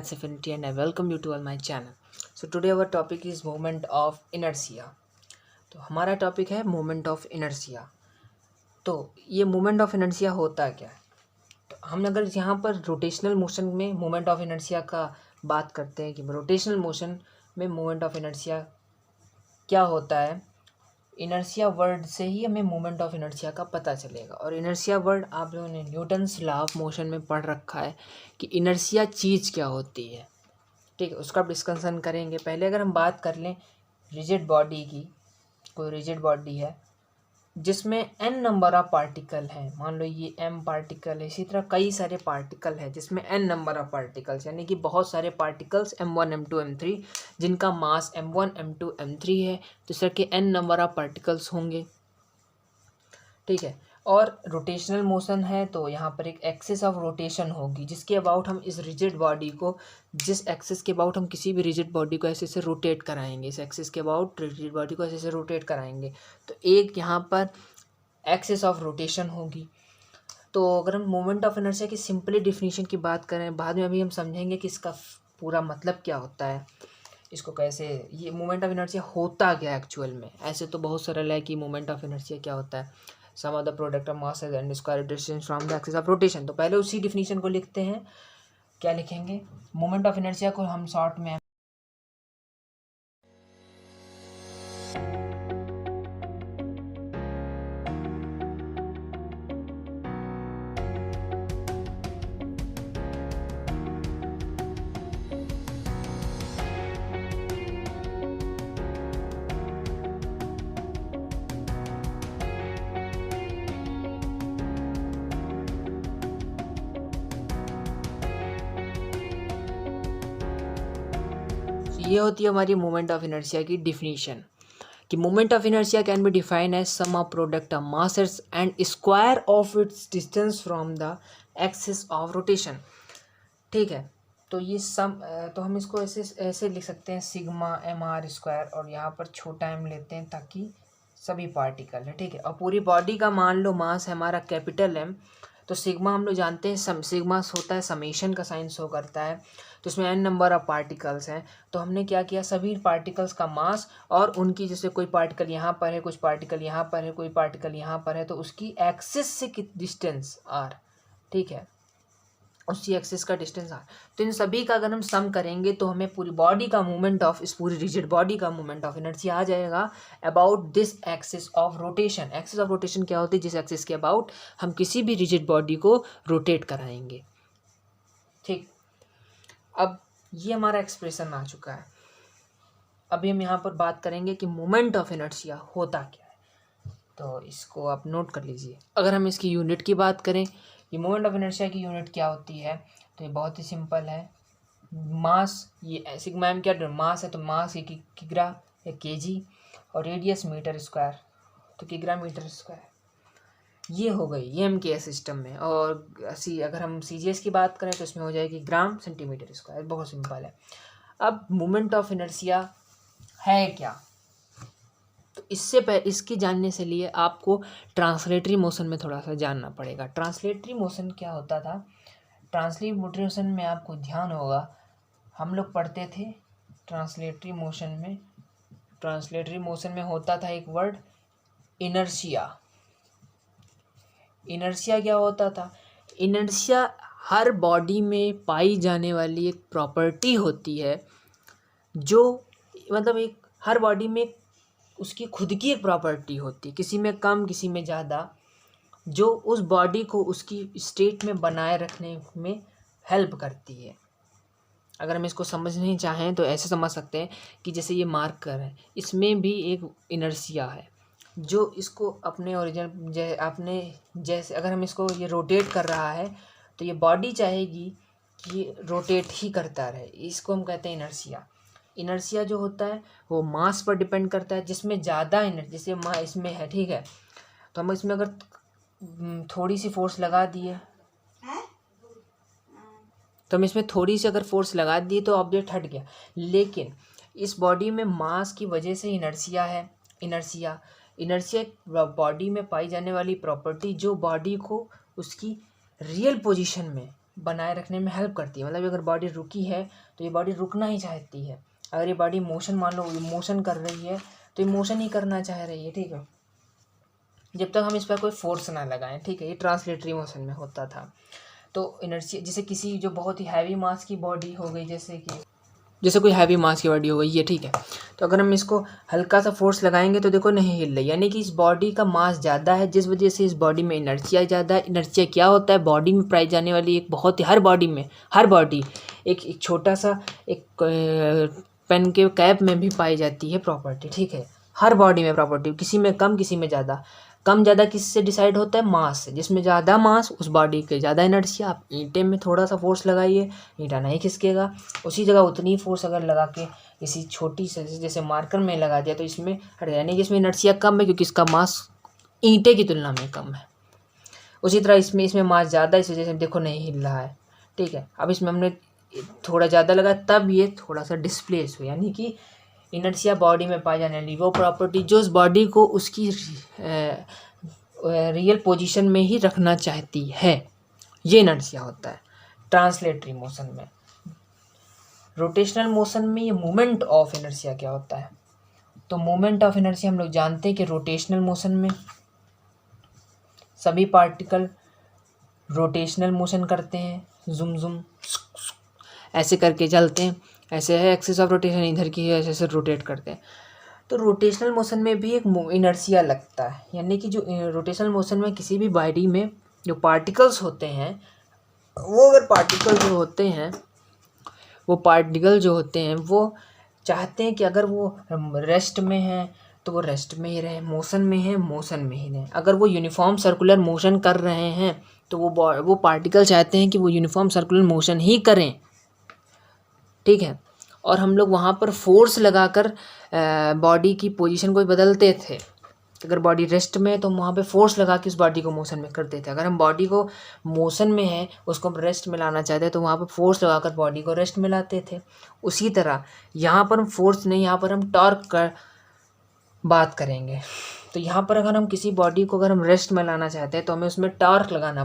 Maths Affinity and I welcome you to all my channel. So today our topic is moment of inertia. तो हमारा topic है moment of inertia. तो ये moment of inertia होता क्या है? तो हम अगर यहाँ पर रोटेशनल मोशन में मोमेंट ऑफ इनर्शिया का बात करते हैं कि रोटेशनल मोशन में मोमेंट ऑफ इनर्शिया क्या होता है, इनर्शिया वर्ड से ही हमें मोमेंट ऑफ इनर्शिया का पता चलेगा। और इनर्शिया वर्ड आप लोगों ने न्यूटन्स लॉ ऑफ मोशन में पढ़ रखा है कि इनर्शिया चीज़ क्या होती है, ठीक है, उसका डिस्कशन करेंगे। पहले अगर हम बात कर लें रिजिड बॉडी की, कोई रिजिड बॉडी है जिसमें n नंबर ऑफ पार्टिकल हैं, मान लो ये m पार्टिकल है, इसी तरह कई सारे पार्टिकल हैं जिसमें n नंबर ऑफ पार्टिकल्स, यानी कि बहुत सारे पार्टिकल्स m1 m2 m3 जिनका मास m1 m2 m3 है, तो इस तरह के n नंबर ऑफ पार्टिकल्स होंगे, ठीक है। और रोटेशनल मोशन है तो यहाँ पर एक एक्सिस ऑफ रोटेशन होगी जिसके अबाउट हम इस रिजिड बॉडी को, जिस एक्सिस के अबाउट हम किसी भी रिजिड बॉडी को ऐसे से रोटेट कराएंगे, इस एक्सिस के अबाउट रिजिड बॉडी को ऐसे से रोटेट कराएंगे, तो एक यहाँ पर एक्सिस ऑफ रोटेशन होगी। तो अगर हम मोमेंट ऑफ इनर्शिया की सिंपली डिफिनीशन की बात करें, बाद में अभी हम समझेंगे कि इसका पूरा मतलब क्या होता है, इसको कैसे, ये मोमेंट ऑफ इनर्शिया होता क्या एक्चुअल में। ऐसे तो बहुत सरल है कि मोमेंट ऑफ इनर्शिया क्या होता है, sum of the product of mass and square distance from the axis of rotation. तो पहले उसी डिफिनीशन को लिखते हैं। क्या लिखेंगे? मोमेंट ऑफ इनर्शिया को हम शॉर्ट में ये होती है हमारी मोमेंट ऑफ इनर्शिया की डिफिनीशन कि moment of inertia can be defined as sum of product of masses and square of its distance from the axis of rotation, ठीक है। तो ये सम, तो हम इसको ऐसे ऐसे लिख सकते हैं सिग्मा एम आर स्क्वायर, और यहाँ पर छोटा एम लेते हैं ताकि सभी पार्टिकल है, ठीक है। और पूरी बॉडी का मान लो मास है हमारा कैपिटल एम, तो सिग्मा हम लोग जानते हैं सिग्मा होता है समेशन का साइन शो करता है, तो इसमें n नंबर ऑफ पार्टिकल्स हैं। तो हमने क्या किया, सभी पार्टिकल्स का मास और उनकी, जैसे कोई पार्टिकल यहाँ पर है, कुछ पार्टिकल यहाँ पर है, कोई पार्टिकल यहाँ पर है, तो उसकी एक्सिस से कितनी डिस्टेंस आर, ठीक है, उसी एक्सिस का डिस्टेंस आर। तो इन सभी का अगर हम सम करेंगे तो हमें पूरी बॉडी का मूवमेंट ऑफ, इस पूरी रिजिड बॉडी का मूवमेंट ऑफ इनर्शिया आ जाएगा about this axis of rotation. Axis of rotation क्या होती है? जिस एक्सिस के अबाउट हम किसी भी रिजिड बॉडी को रोटेट कराएंगे, ठीक। अब ये हमारा एक्सप्रेशन आ चुका है। अभी हम यहाँ पर बात करेंगे कि मोमेंट ऑफ इनर्शिया होता क्या है, तो इसको आप नोट कर लीजिए। अगर हम इसकी यूनिट की बात करें, ये मोमेंट ऑफ इनर्शिया की यूनिट क्या होती है, तो ये बहुत ही सिंपल है। मास, ये सिग्मा एम क्या मास है, तो मास ये किग्रा या केजी, और रेडियस मीटर स्क्वायर, तो किग्रा मीटर स्क्वायर, ये हो गई ये एम के एस सिस्टम में। और अगर हम सी जी एस की बात करें तो इसमें हो जाएगी ग्राम सेंटीमीटर स्क्वायर, बहुत सिंपल है। अब मोमेंट ऑफ इनर्शिया है क्या, तो इससे पहले, इसकी जानने से लिए आपको ट्रांसलेटरी मोशन में थोड़ा सा जानना पड़ेगा। ट्रांसलेटरी मोशन क्या होता था? ट्रांसलेटरी मोशन में आपको ध्यान होगा, हम लोग पढ़ते थे ट्रांसलेटरी मोशन में होता था एक वर्ड इनर्शिया। इनर्शिया क्या होता था? इनर्शिया हर बॉडी में पाई जाने वाली एक प्रॉपर्टी होती है, जो मतलब एक हर बॉडी में उसकी खुद की एक प्रॉपर्टी होती है, किसी में कम किसी में ज़्यादा, जो उस बॉडी को उसकी स्टेट में बनाए रखने में हेल्प करती है। अगर हम इसको समझना चाहें तो ऐसे समझ सकते हैं कि जैसे ये मार्कर है, इसमें भी एक इनर्शिया है जो इसको अपने ओरिजिन अपने जैसे, अगर हम इसको, ये रोटेट कर रहा है तो ये बॉडी चाहेगी कि रोटेट ही करता रहे, इसको हम कहते हैं इनर्शिया। इनर्शिया जो होता है वो मास पर डिपेंड करता है, जिसमें ज़्यादा एनर्जी, जैसे इसमें है, ठीक है, तो हम इसमें अगर थोड़ी सी फोर्स लगा दिए, तो हम इसमें थोड़ी सी अगर फोर्स लगा दिए तो ऑब्जेक्ट हट गया, लेकिन इस बॉडी में मास की वजह से इनर्शिया है। इनर्शिया बॉडी में पाई जाने वाली प्रॉपर्टी जो बॉडी को उसकी रियल पोजीशन में बनाए रखने में हेल्प करती है। मतलब अगर बॉडी रुकी है तो ये बॉडी रुकना ही चाहती है। अगर ये बॉडी मोशन, मान लो मोशन कर रही है तो ये मोशन ही करना चाह रही है, ठीक है, जब तक हम इस पर कोई फोर्स ना लगाएं, ठीक है। ये ट्रांसलेटरी मोशन में होता था। तो इनर्शिया, जैसे किसी जो बहुत ही हैवी मास की बॉडी हो गई, जैसे कोई हैवी मास की बॉडी हो गई ये, ठीक है, तो अगर हम इसको हल्का सा फोर्स लगाएंगे तो देखो नहीं हिल रही, यानी कि इस बॉडी का मास ज़्यादा है, जिस वजह से इस बॉडी में इनर्शिया ज़्यादा है। इनर्शिया क्या होता है, बॉडी में पाई जाने वाली एक बहुत ही, हर बॉडी एक छोटा सा एक पेन के कैप में भी पाई जाती है प्रॉपर्टी, ठीक है। हर बॉडी में प्रॉपर्टी, किसी में कम किसी में ज़्यादा। कम ज़्यादा किससे डिसाइड होता है, मास से। जिसमें ज़्यादा मास उस बॉडी के ज़्यादा इनर्शिया। आप ईंटे में थोड़ा सा फोर्स लगाइए, ईंटा नहीं खिसकेगा। उसी जगह उतनी फोर्स अगर लगा के किसी छोटी से, जैसे मार्कर में लगा दिया, तो इसमें हट, यानी कि इसमें इनर्शिया कम है क्योंकि इसका मास ईंटे की तुलना में कम है। उसी तरह इसमें मास ज़्यादा, इस वजह से देखो नहीं हिल रहा है, ठीक है। अब इसमें हमने थोड़ा ज़्यादा लगा तब ये थोड़ा सा डिस्प्लेस हुआ, यानी कि इनर्शिया बॉडी में पाई जाने वाली वो प्रॉपर्टी जो उस बॉडी को उसकी रियल पोजीशन में ही रखना चाहती है, ये इनर्शिया होता है ट्रांसलेटरी मोशन में। रोटेशनल मोशन में ये मोमेंट ऑफ इनर्शिया क्या होता है, तो मोमेंट ऑफ इनर्शिया हम लोग जानते हैं कि रोटेशनल मोशन में सभी पार्टिकल रोटेशनल मोशन करते हैं, जुम जुम ऐसे करके चलते हैं। ऐसे है एक्सिस ऑफ रोटेशन, इधर की है, ऐसे रोटेट करते हैं। तो रोटेशनल मोशन में भी एक इनर्शिया लगता है, यानी कि जो रोटेशनल मोशन में किसी भी बॉडी में जो पार्टिकल्स होते हैं, वो अगर पार्टिकल जो होते हैं वो चाहते हैं कि अगर वो रेस्ट में है तो वो रेस्ट में ही रहे, मोशन में है मोशन में ही रहे। अगर वो यूनिफॉर्म सर्कुलर मोशन कर रहे हैं तो वो पार्टिकल चाहते हैं कि वो यूनिफॉर्म सर्कुलर मोशन ही करें, ठीक है। और हम लोग वहाँ पर फोर्स लगाकर बॉडी की पोजीशन को बदलते थे। अगर बॉडी रेस्ट में है तो हम वहाँ पे फोर्स लगा के उस बॉडी को मोशन में करते थे। अगर हम बॉडी को मोशन में है उसको हम रेस्ट में लाना चाहते हैं तो वहाँ पे फोर्स लगाकर बॉडी को रेस्ट में लाते थे। उसी तरह यहाँ पर हम फोर्स नहीं, यहाँ पर हम टॉर्क का बात करेंगे। तो यहाँ पर अगर हम किसी बॉडी को अगर हम रेस्ट में लाना चाहते हैं तो हमें उसमें टॉर्क लगाना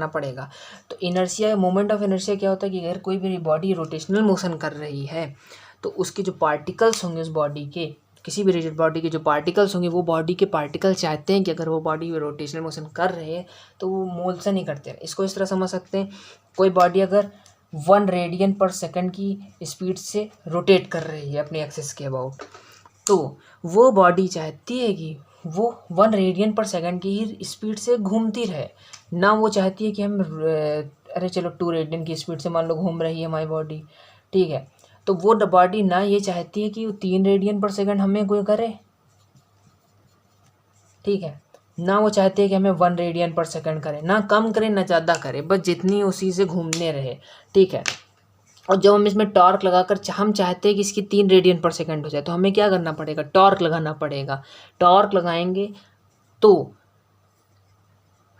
पड़ेगा। तो इनर्शिया, मोमेंट ऑफ इनर्शिया क्या होता है कि अगर कोई भी बॉडी रोटेशनल मोशन कर रही है तो उसके जो पार्टिकल्स होंगे उस बॉडी के, किसी भी रिजिड बॉडी के जो पार्टिकल्स होंगे, वो बॉडी के पार्टिकल चाहते हैं कि अगर वो बॉडी रोटेशनल मोशन कर रहे हैं तो वो मोशन ही करते हैं। इसको इस तरह समझ सकते हैं, कोई बॉडी अगर 1 रेडियन पर सेकंड की स्पीड से रोटेट कर रही है अपने एक्सिस के अबाउट, तो वो बॉडी चाहती है कि वो 1 रेडियन पर सेकंड की ही स्पीड से घूमती रहे, ना वो चाहती है कि हम अरे चलो 2 रेडियन की स्पीड से मान लो घूम रही है हमारी बॉडी, ठीक है। तो वो बॉडी ना ये चाहती है कि 3 रेडियन पर सेकंड हमें कोई करे, ठीक है, ना वो चाहती है कि हमें 1 रेडियन पर सेकंड करे, ना कम करे ना ज़्यादा करे, बस जितनी उसी से घूमने रहे, ठीक है। और जब हम इसमें टॉर्क लगाकर हम चाहते हैं कि इसकी 3 रेडियन पर सेकंड हो जाए तो हमें क्या करना पड़ेगा, टॉर्क लगाना पड़ेगा। टॉर्क लगाएंगे तो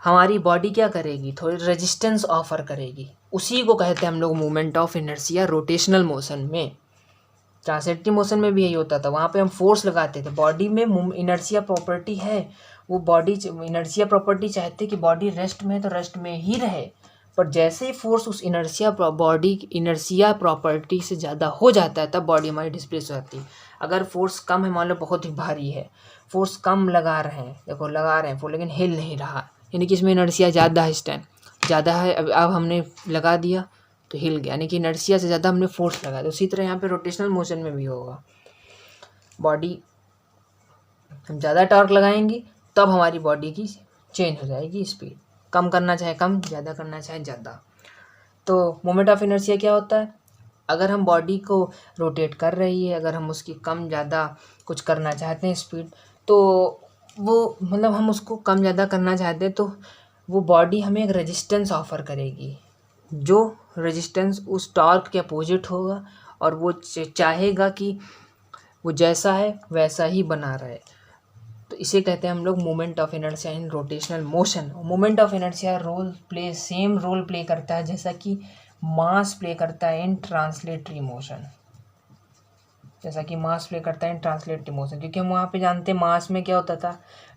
हमारी बॉडी क्या करेगी, थोड़ी रेजिस्टेंस ऑफर करेगी। उसी को कहते हैं हम लोग moment of inertia rotational motion में। ट्रांसलेटरी मोशन में भी यही होता था, वहाँ पे हम फोर्स लगाते थे। बॉडी में इनर्शिया प्रॉपर्टी है, वो बॉडी इनर्शिया प्रॉपर्टी चाहती है कि बॉडी रेस्ट में है तो रेस्ट में ही रहे, पर जैसे ही फोर्स उस इनर्शिया प्रॉपर्टी से ज़्यादा हो जाता है तब बॉडी हमारी डिस्प्लेस हो जाती है। अगर फोर्स कम है, मान लो बहुत ही भारी है, फोर्स कम लगा रहे हैं, देखो लगा रहे हैं फोर्स लेकिन हिल नहीं रहा, यानी कि इसमें इनर्शिया ज़्यादा है, इस टाइम ज़्यादा है। अब हमने लगा दिया तो हिल गया, यानी कि इनर्शिया से ज़्यादा हमने फोर्स लगा दिया। उसी तरह यहाँ पे रोटेशनल मोशन में भी होगा, बॉडी हम ज़्यादा टॉर्क लगाएंगे तब हमारी बॉडी की चेंज हो जाएगी स्पीड, कम करना चाहे कम, ज़्यादा करना चाहे ज़्यादा। तो मोमेंट ऑफ इनर्शिया क्या होता है, अगर हम बॉडी को रोटेट कर रही है, अगर हम उसकी कम ज़्यादा कुछ करना चाहते हैं स्पीड, तो वो मतलब हम उसको कम ज़्यादा करना चाहते हैं तो वो बॉडी हमें एक रेजिस्टेंस ऑफ़र करेगी, जो रेजिस्टेंस उस टॉर्क के अपोजिट होगा और वो चाहेगा कि वो जैसा है वैसा ही बना रहे। तो इसे कहते हैं हम लोग moment of inertia in rotational motion. Moment of inertia same role play करता है जैसा कि मास प्ले करता है इन ट्रांसलेटरी मोशन, क्योंकि हम वहाँ पे जानते हैं मास में क्या होता था,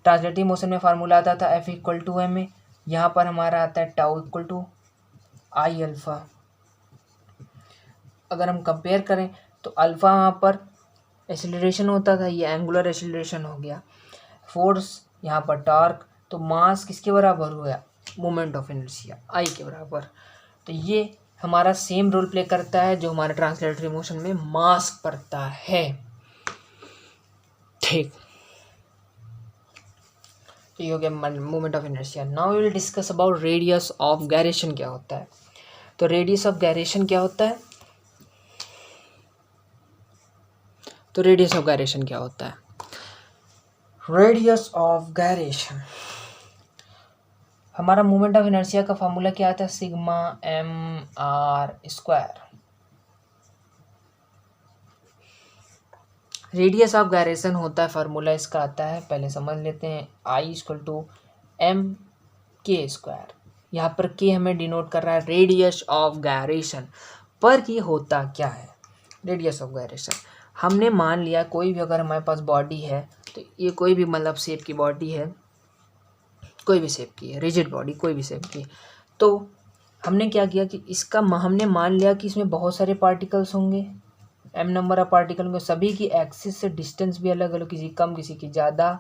ट्रांसलेटरी मोशन में फार्मूला आता था F = ma, यहाँ पर हमारा आता है tau equal to I alpha. अगर हम कंपेयर करें तो अल्फ़ा वहाँ पर एक्सीलरेशन होता था, ये एंगुलर एक्सीलरेशन हो गया। फोर्स यहाँ पर टॉर्क, तो मास किसके बराबर हो गया, मोमेंट ऑफ इनर्शिया आई के बराबर। तो ये हमारा सेम रोल प्ले करता है जो हमारे ट्रांसलेटरी मोशन में मास पड़ता है। ठीक, तो ये हो गया moment of inertia. Now we will discuss about radius of gyration क्या होता है। तो रेडियस ऑफ गायरेशन क्या होता है, तो रेडियस ऑफ गायरेशन क्या होता है, रेडियस ऑफ गायरेशन हमारा मोमेंट ऑफ इनर्शिया का फॉर्मूला क्या आता है, sigma m r square. Radius of gyration होता है, फार्मूला इसका आता है, पहले समझ लेते हैं, आई इक्वल टू एम के स्क्वायर। यहाँ पर के हमें डिनोट कर रहा है रेडियस ऑफ गायरेशन। पर ये होता क्या है, रेडियस ऑफ गायरेशन, हमने मान लिया कोई भी अगर हमारे पास बॉडी है, तो ये कोई भी मतलब शेप की बॉडी है, कोई भी शेप की है, रिजिड बॉडी कोई भी शेप की, तो हमने क्या किया कि इसका हमने मान लिया कि इसमें बहुत सारे पार्टिकल्स होंगे, एम नंबर ऑफ पार्टिकल होंगे, सभी की एक्सिस से डिस्टेंस भी अलग अलग, किसी कम किसी की ज़्यादा।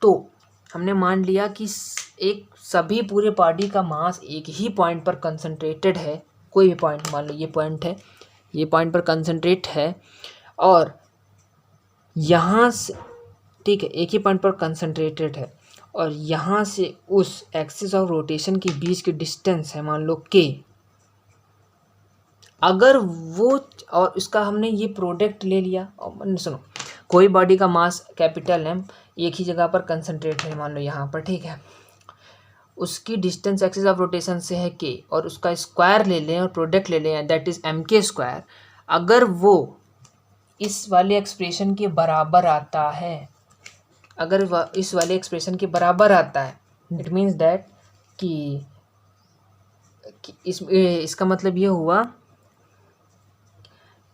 तो हमने मान लिया कि एक सभी पूरे बॉडी का मास एक ही पॉइंट पर कंसंट्रेटेड है, कोई भी पॉइंट मान लो ये पॉइंट है, ये पॉइंट पर कंसंट्रेट है, और यहाँ से ठीक है एक ही पॉइंट पर कंसंट्रेटेड है, और यहाँ से उस एक्सिस ऑफ रोटेशन के बीच की डिस्टेंस है मान लो के। अगर वो और इसका हमने ये प्रोडक्ट ले लिया, और सुनो कोई बॉडी का मास कैपिटल एम एक ही जगह पर कंसंट्रेट है मान लो यहाँ पर, ठीक है, उसकी डिस्टेंस एक्सिस ऑफ रोटेशन से है के, और उसका स्क्वायर ले लें और प्रोडक्ट ले लें, दैट इज एम के स्क्वायर। अगर वो इस वाले एक्सप्रेशन के बराबर आता है, अगर इस वाले एक्सप्रेशन के बराबर आता है, इट मीन्स दैट कि इसका मतलब ये हुआ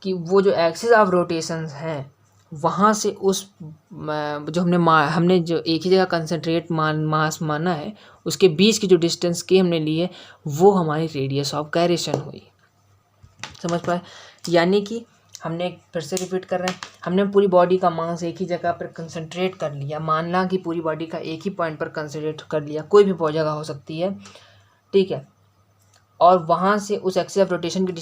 कि वो जो एक्सिस ऑफ रोटेशन है वहाँ से उस जो हमने जो एक ही जगह कंसंट्रेट मास माना है, उसके बीच की जो डिस्टेंस के हमने ली है वो हमारी रेडियस ऑफ गायरेशन हुई। समझ पाए, यानी कि हमने फिर से रिपीट कर रहे हैं, हमने पूरी बॉडी का मास एक ही जगह पर कंसंट्रेट कर लिया, मानना कि पूरी बॉडी का एक ही पॉइंट पर कंसंट्रेट कर लिया, कोई भी जगह हो सकती है, ठीक है, और वहाँ से उस एक्सिस ऑफ रोटेशन की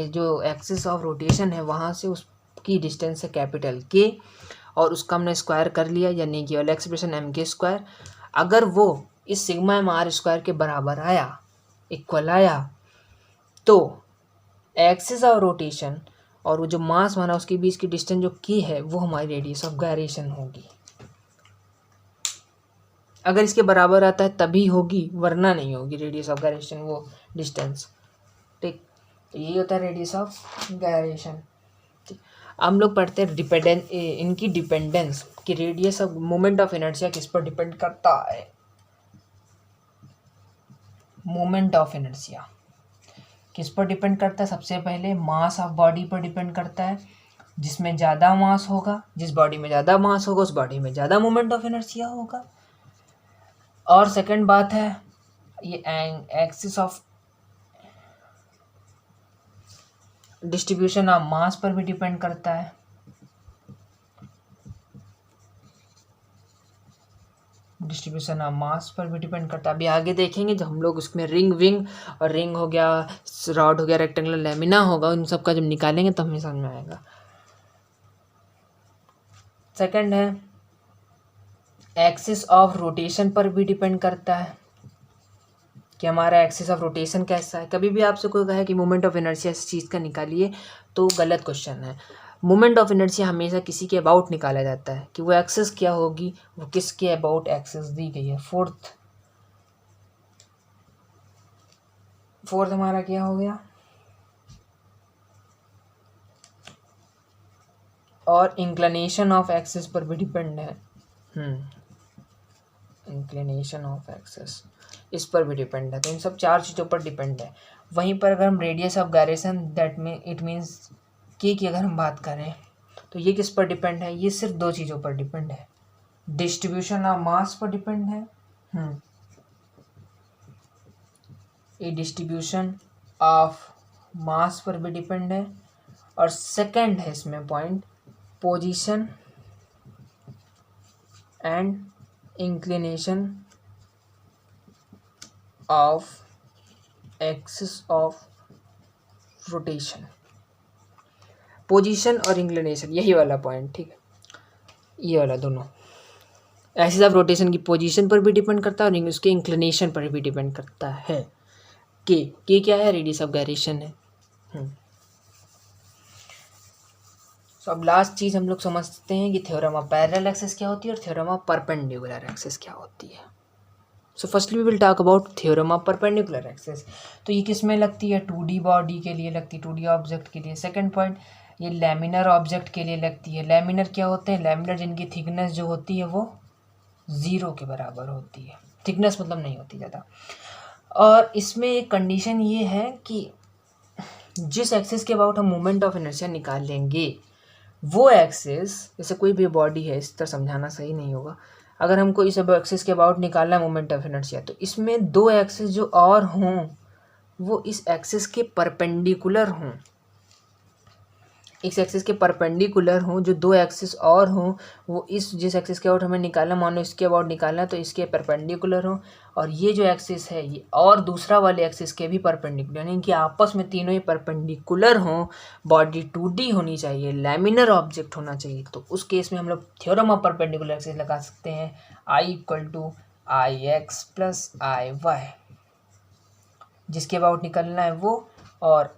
जो एक्सिस ऑफ रोटेशन है वहाँ से उसकी डिस्टेंस है कैपिटल के, और उसका हमने स्क्वायर कर लिया, यानी कि वाला एक्सप्रेशन एम के स्क्वायर। अगर वो इस सिग्मा एम आर स्क्वायर के बराबर आया, इक्वल आया, तो एक्सिस ऑफ रोटेशन और वो जो मास माना उसके बीच की डिस्टेंस जो की है वो हमारी रेडियस ऑफ गायरेशन होगी। अगर इसके बराबर आता है तभी होगी, वरना नहीं होगी रेडियस ऑफ गायरेशन वो डिस्टेंस, ठीक। तो यही होता है रेडियस ऑफ गायरेशन। हम लोग पढ़ते हैं इनकी डिपेंडेंस कि radius of moment of inertia किस पर डिपेंड करता है। मोमेंट ऑफ इनर्शिया किस पर डिपेंड करता है, सबसे पहले मास ऑफ बॉडी पर डिपेंड करता है, जिसमें ज़्यादा मास होगा, जिस बॉडी में ज़्यादा मास होगा उस बॉडी में ज़्यादा मोमेंट ऑफ इनर्शिया होगा। और सेकंड बात है ये axis of distribution of mass पर भी डिपेंड करता है। डिस्ट्रीब्यूशन ऑफ मास पर भी डिपेंड करता है, अभी आगे देखेंगे जब हम लोग उसमें रिंग विंग और रिंग हो गया, रॉड हो गया, रेक्टेंगुलर लेमिना होगा, उन सब का जब निकालेंगे तो हमें समझ में आएगा। सेकंड है एक्सिस ऑफ रोटेशन पर भी डिपेंड करता है कि हमारा एक्सिस ऑफ रोटेशन कैसा है। कभी भी आपसे कोई कहे कि मोमेंट ऑफ इनर्शिया इस चीज़ का निकालिए तो गलत क्वेश्चन है। मोमेंट ऑफ इनर्शिया हमेशा किसी के अबाउट निकाला जाता है कि वो एक्सिस क्या होगी, वो किसके अबाउट एक्सिस दी गई है। फोर्थ हमारा क्या हो गया, और इंक्लिनेशन ऑफ एक्सिस पर भी डिपेंड है। इंक्लिनेशन ऑफ एक्सिस इस पर भी डिपेंड है, तो इन सब चार चीज़ों पर डिपेंड है। वहीं पर अगर हम radius of gyration it means की अगर हम बात करें तो ये किस पर डिपेंड है, ये सिर्फ दो चीज़ों पर डिपेंड है, डिस्ट्रीब्यूशन ऑफ मास पर डिपेंड है ये डिस्ट्रीब्यूशन ऑफ मास पर भी डिपेंड है, और सेकंड है इसमें point position and inclination of axis of rotation. Position और इंक्लिनेशन, यही वाला पॉइंट, ठीक है, ये वाला दोनों एक्सिस ऑफ रोटेशन की पोजीशन पर भी डिपेंड करता है और उसके इंक्लिनेशन पर भी डिपेंड करता है। के क्या है, रेडियस ऑफ गायरेशन है। तो अब लास्ट चीज़ हम लोग समझते हैं कि थ्योरम ऑफ पैरेलल एक्सिस क्या होती है और थ्योरम ऑफ परपेंडिकुलर एक्सिस क्या होती है। So firstly we will talk about theorem of perpendicular axis. तो ये किस में लगती है, 2D बॉडी के लिए लगती है, 2D ऑब्जेक्ट के लिए। सेकंड पॉइंट, ये लैमिनर ऑब्जेक्ट के लिए लगती है। लैमिनर क्या होते हैं, लैमिनर जिनकी थिकनेस जो होती है वो 0 के बराबर होती है, थिकनेस मतलब नहीं होती ज़्यादा। और इसमें एक कंडीशन ये है कि जिस एक्सिस के अबाउट हम मोमेंट ऑफ इनर्शिया निकाल लेंगे वो एक्सिस, जैसे कोई भी बॉडी है, इस तरह समझाना सही नहीं होगा, अगर हमको इस एक्सिस के अबाउट निकालना है मोमेंट ऑफ इनर्शिया, तो इसमें दो एक्सिस जो और हों वो इस एक्सिस के परपेंडिकुलर हों, इस एक्सिस के परपेंडिकुलर हों, जो दो एक्सिस और हों वो इस जिस एक्सिस के अबाउट हमें निकालना, मान लो इसके अबाउट निकालना है तो इसके परपेंडिकुलर हों, और ये जो एक्सिस है ये और दूसरा वाले एक्सिस के भी परपेंडिकुलर, यानी कि आपस में तीनों ही परपेंडिकुलर हों, बॉडी 2D होनी चाहिए, लैमिनर ऑब्जेक्ट होना चाहिए। तो उस केस में हम लोग थ्योरम ऑफ परपेंडिकुलर एक्सिस लगा सकते हैं, I=IX + IY, जिसके अबाउट निकलना है वो, और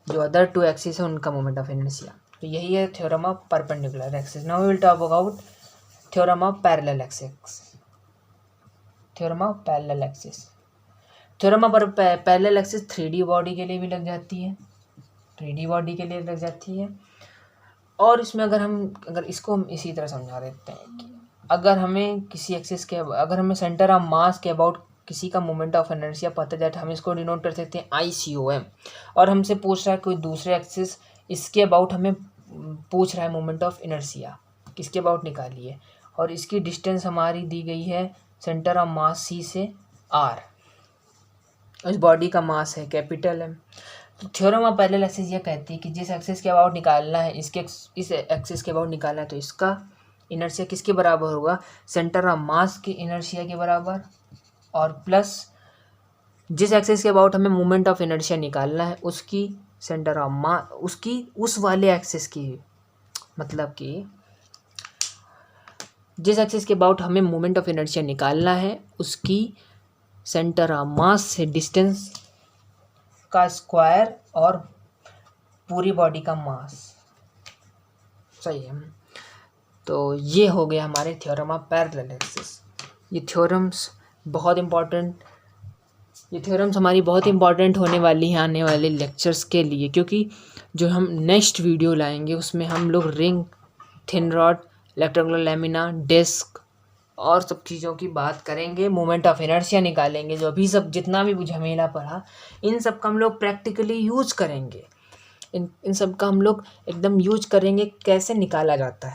जो अदर टू एक्सिस है उनका मोमेंट ऑफ इनर्शिया। तो यही है theorem of perpendicular axis. Now we will talk about theorem of parallel axis. Theorem of parallel axis, theorem of parallel axis 3D body के लिए भी लग जाती है, 3D बॉडी के लिए लग जाती है। और इसमें अगर इसको हम इसी तरह समझा देते हैं कि अगर हमें किसी एक्सिस के, अगर हमें सेंटर ऑफ मास के अबाउट किसी का मोमेंट ऑफ इनर्शिया पता जाए तो हम इसको डिनोट कर सकते हैं ICOM, और हमसे पूछ रहा है कोई दूसरे एक्सिस, इसके अबाउट हमें पूछ रहा है मोमेंट ऑफ इनर्शिया, किसके अबाउट निकालिए, और इसकी डिस्टेंस हमारी दी गई है सेंटर ऑफ मास C से R, इस बॉडी का मास है कैपिटल M। तो थ्योरम ऑफ पैरेलल एक्सिस ये कहती है कि जिस एक्सिस के अबाउट निकालना है, इस एक्सिस के अबाउट निकालना है तो इसका इनर्शिया किसके बराबर होगा, सेंटर ऑफ मास के इनर्शिया के बराबर, और प्लस जिस एक्सिस के अबाउट हमें मोमेंट ऑफ इनर्शिया निकालना है उसकी सेंटर ऑफ मास, उसकी उस वाले एक्सिस की, मतलब कि जिस एक्सिस के अबाउट हमें मोमेंट ऑफ इनर्शिया निकालना है उसकी सेंटर ऑफ मास से डिस्टेंस का स्क्वायर और पूरी बॉडी का मास, सही है। तो ये हो गया हमारे थ्योरम ऑफ पैरेलल एक्सिस। ये थ्योरम्स हमारी बहुत इंपॉर्टेंट होने वाली हैं आने वाले लेक्चर्स के लिए, क्योंकि जो हम नेक्स्ट वीडियो लाएंगे उसमें हम लोग ring, thin rod, rectangular lamina, disc और सब चीज़ों की बात करेंगे, मोमेंट ऑफ इनर्शिया निकालेंगे, जो अभी सब जितना भी झमेला पड़ा इन सब का हम लोग प्रैक्टिकली यूज करेंगे, इन सब का हम लोग एकदम यूज करेंगे कैसे निकाला जाता है।